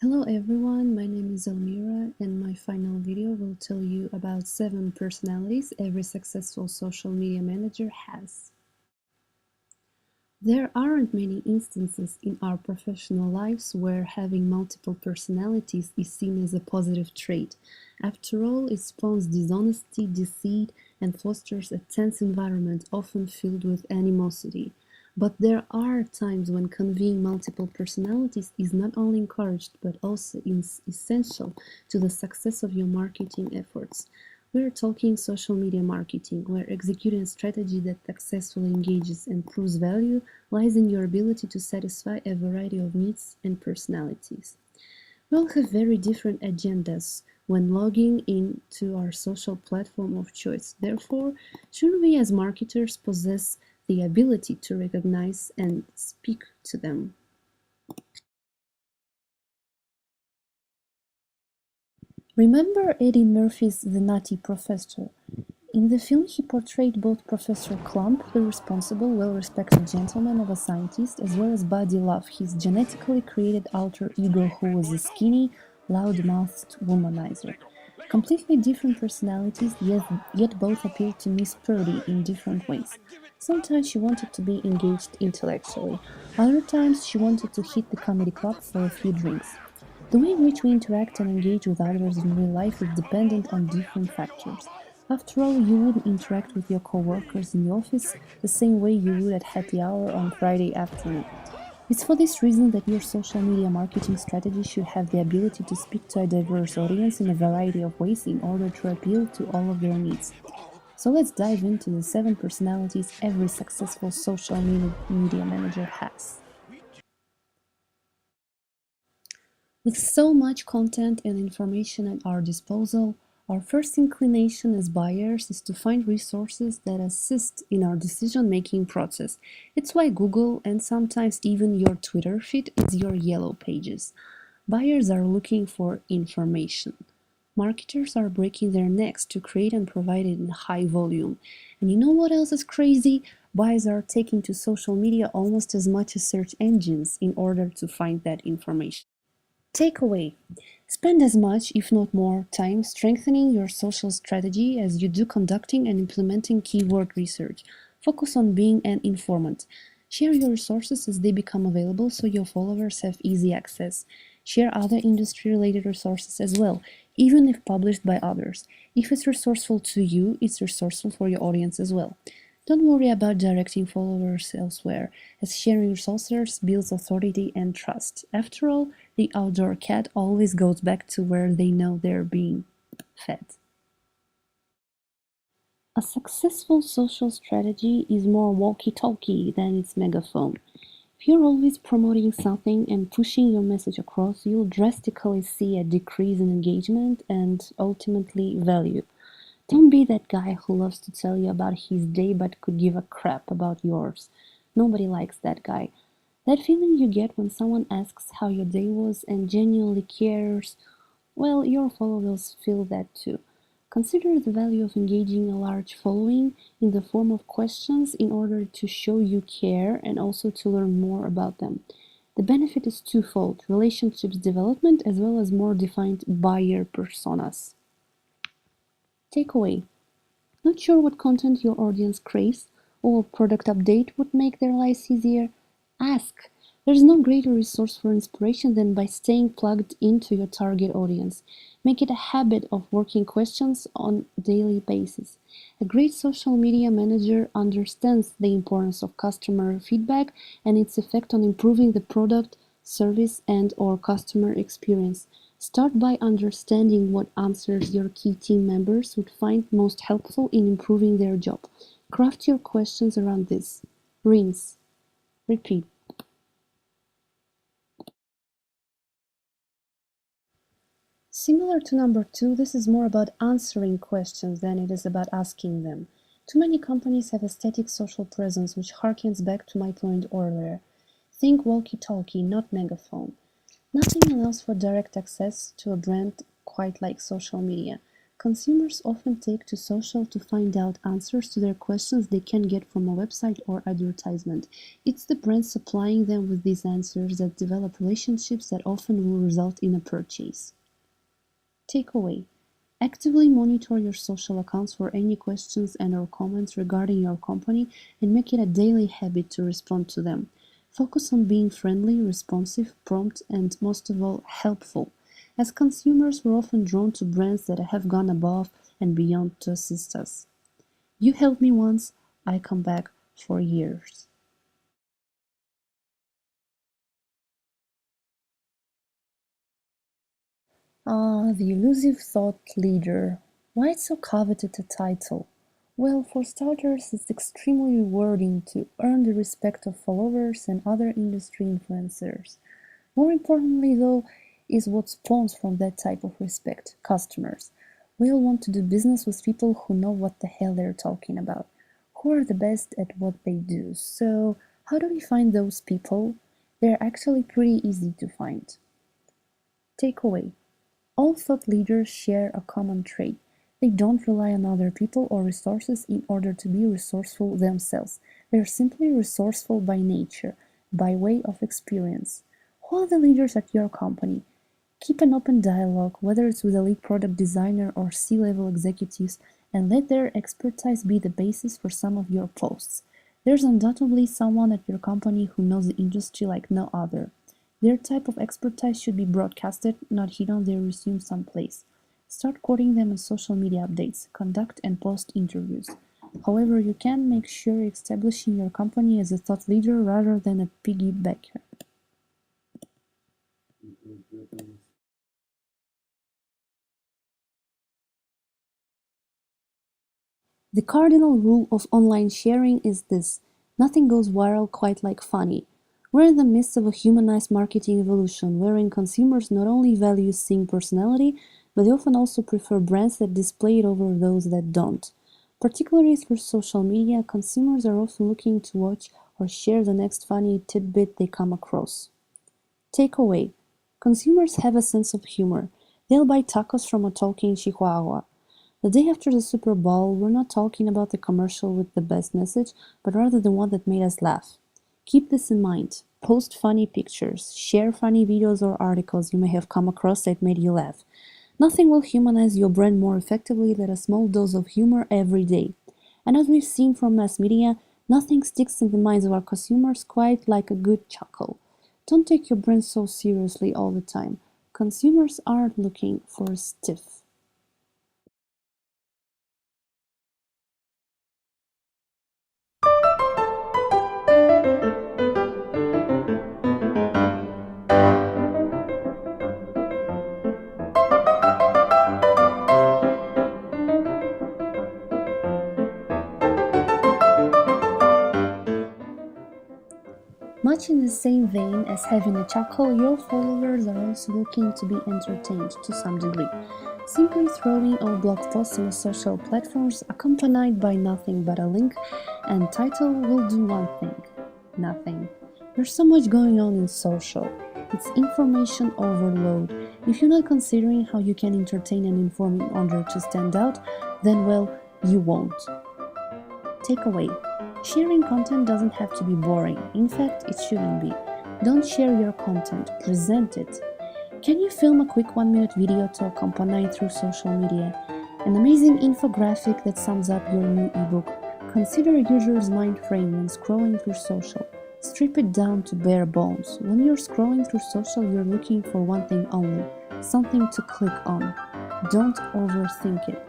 Hello everyone, my name is Elmira and my final video will tell you about 7 personalities every successful social media manager has. There aren't many instances in our professional lives where having multiple personalities is seen as a positive trait. After all, it spawns dishonesty, deceit, and fosters a tense environment often filled with animosity. But there are times when conveying multiple personalities is not only encouraged but also essential to the success of your marketing efforts. We're talking social media marketing, where executing a strategy that successfully engages and proves value lies in your ability to satisfy a variety of needs and personalities. We all have very different agendas when logging into our social platform of choice. Therefore, shouldn't we as marketers possess the ability to recognize and speak to them? Remember Eddie Murphy's The Nutty Professor? In the film, he portrayed both Professor Clump, the responsible, well-respected gentleman of a scientist, as well as Buddy Love, his genetically created alter ego who was a skinny, loud-mouthed womanizer. Completely different personalities, yet both appealed to Miss Purdy in different ways. Sometimes she wanted to be engaged intellectually, other times she wanted to hit the comedy club for a few drinks. The way in which we interact and engage with others in real life is dependent on different factors. After all, you wouldn't interact with your coworkers in the office the same way you would at happy hour on Friday afternoon. It's for this reason that your social media marketing strategy should have the ability to speak to a diverse audience in a variety of ways in order to appeal to all of their needs. So let's dive into the 7 personalities every successful social media manager has. With so much content and information at our disposal, our first inclination as buyers is to find resources that assist in our decision-making process. It's why Google and sometimes even your Twitter feed is your yellow pages. Buyers are looking for information. Marketers are breaking their necks to create and provide it in high volume. And you know what else is crazy? Buyers are taking to social media almost as much as search engines in order to find that information. Takeaway: spend as much, if not more, time strengthening your social strategy as you do conducting and implementing keyword research. Focus on being an informant. Share your resources as they become available so your followers have easy access. Share other industry-related resources as well, even if published by others. If it's resourceful to you, it's resourceful for your audience as well. Don't worry about directing followers elsewhere, as sharing resources builds authority and trust. After all, the outdoor cat always goes back to where they know they're being fed. A successful social strategy is more walkie-talkie than its megaphone. If you're always promoting something and pushing your message across, you'll drastically see a decrease in engagement and ultimately value. Don't be that guy who loves to tell you about his day but could give a crap about yours. Nobody likes that guy. That feeling you get when someone asks how your day was and genuinely cares, well, your followers feel that too. Consider the value of engaging a large following in the form of questions in order to show you care and also to learn more about them. The benefit is twofold: relationships development as well as more defined buyer personas. Takeaway: not sure what content your audience craves or product update would make their lives easier? Ask! There's no greater resource for inspiration than by staying plugged into your target audience. Make it a habit of working questions on a daily basis. A great social media manager understands the importance of customer feedback and its effect on improving the product, service, and/or customer experience. Start by understanding what answers your key team members would find most helpful in improving their job. Craft your questions around this. Rinse. Repeat. Similar to number 2, this is more about answering questions than it is about asking them. Too many companies have a static social presence, which harkens back to my point earlier. Think walkie-talkie, not megaphone. Nothing allows for direct access to a brand quite like social media. Consumers often take to social to find out answers to their questions they can get from a website or advertisement. It's the brand supplying them with these answers that develop relationships that often will result in a purchase. Takeaway: actively monitor your social accounts for any questions and/or comments regarding your company and make it a daily habit to respond to them. Focus on being friendly, responsive, prompt, and most of all, helpful. As consumers, we're often drawn to brands that have gone above and beyond to assist us. You helped me once, I come back for years. Ah, the elusive thought leader. Why it's so coveted a title? Well, for starters, it's extremely rewarding to earn the respect of followers and other industry influencers. More importantly, though, is what spawns from that type of respect: customers. We all want to do business with people who know what the hell they're talking about, who are the best at what they do. So, how do we find those people? They're actually pretty easy to find. Takeaway: all thought leaders share a common trait: they don't rely on other people or resources in order to be resourceful themselves. They're simply resourceful by nature, by way of experience. Who are the leaders at your company? Keep an open dialogue, whether it's with a lead product designer or C-level executives, and let their expertise be the basis for some of your posts. There's undoubtedly someone at your company who knows the industry like no other. Their type of expertise should be broadcasted, not hid on their resume someplace. Start quoting them in social media updates, conduct and post interviews. However you can, make sure you're establishing your company as a thought leader rather than a piggybacker. The cardinal rule of online sharing is this: nothing goes viral quite like funny. We're in the midst of a humanized marketing evolution wherein consumers not only value seeing personality, but they often also prefer brands that display it over those that don't. Particularly through social media, consumers are often looking to watch or share the next funny tidbit they come across. Takeaway: consumers have a sense of humor. They'll buy tacos from a talking chihuahua. The day after the Super Bowl, we're not talking about the commercial with the best message, but rather the one that made us laugh. Keep this in mind. Post funny pictures, share funny videos or articles you may have come across that made you laugh. Nothing will humanize your brand more effectively than a small dose of humor every day. And as we've seen from mass media, nothing sticks in the minds of our consumers quite like a good chuckle. Don't take your brand so seriously all the time. Consumers aren't looking for a stiff. Much in the same vein as having a chuckle, your followers are also looking to be entertained to some degree. Simply throwing out blog posts on social platforms accompanied by nothing but a link and title will do one thing: nothing. There's so much going on in social. It's information overload. If you're not considering how you can entertain and inform in order to stand out, then well, you won't. Takeaway: sharing content doesn't have to be boring. In fact, it shouldn't be. Don't share your content, present it. Can you film a quick 1-minute video to accompany it through social media? An amazing infographic that sums up your new ebook. Consider a user's mind frame when scrolling through social. Strip it down to bare bones. When you're scrolling through social, you're looking for one thing only: something to click on. Don't overthink it.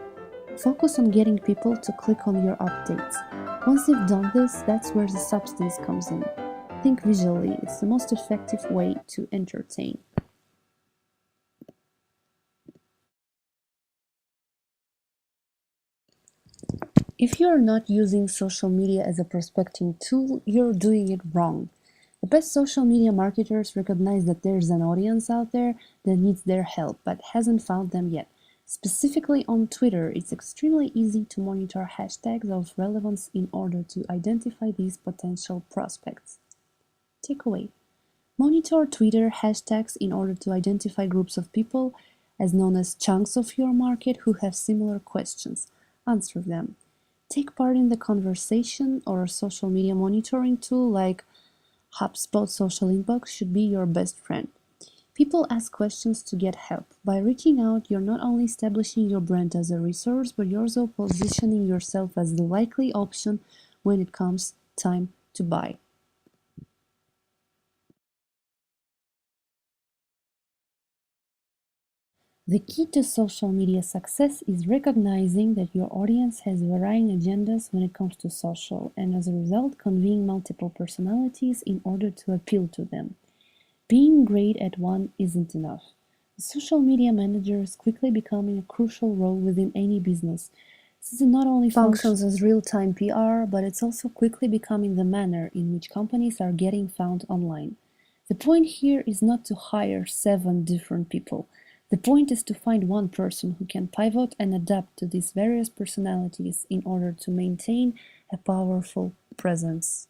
Focus on getting people to click on your updates. Once you've done this, that's where the substance comes in. Think visually. It's the most effective way to entertain. If you're not using social media as a prospecting tool, you're doing it wrong. The best social media marketers recognize that there's an audience out there that needs their help but hasn't found them yet. Specifically on Twitter, it's extremely easy to monitor hashtags of relevance in order to identify these potential prospects. Takeaway: monitor Twitter hashtags in order to identify groups of people as known as chunks of your market who have similar questions. Answer them. Take part in the conversation, or a social media monitoring tool like HubSpot Social Inbox should be your best friend. People ask questions to get help. By reaching out, you're not only establishing your brand as a resource, but you're also positioning yourself as the likely option when it comes time to buy. The key to social media success is recognizing that your audience has varying agendas when it comes to social, and as a result, conveying multiple personalities in order to appeal to them. Being great at one isn't enough. The social media manager is quickly becoming a crucial role within any business. This not only functions as real-time PR, but it's also quickly becoming the manner in which companies are getting found online. The point here is not to hire 7 different people. The point is to find one person who can pivot and adapt to these various personalities in order to maintain a powerful presence.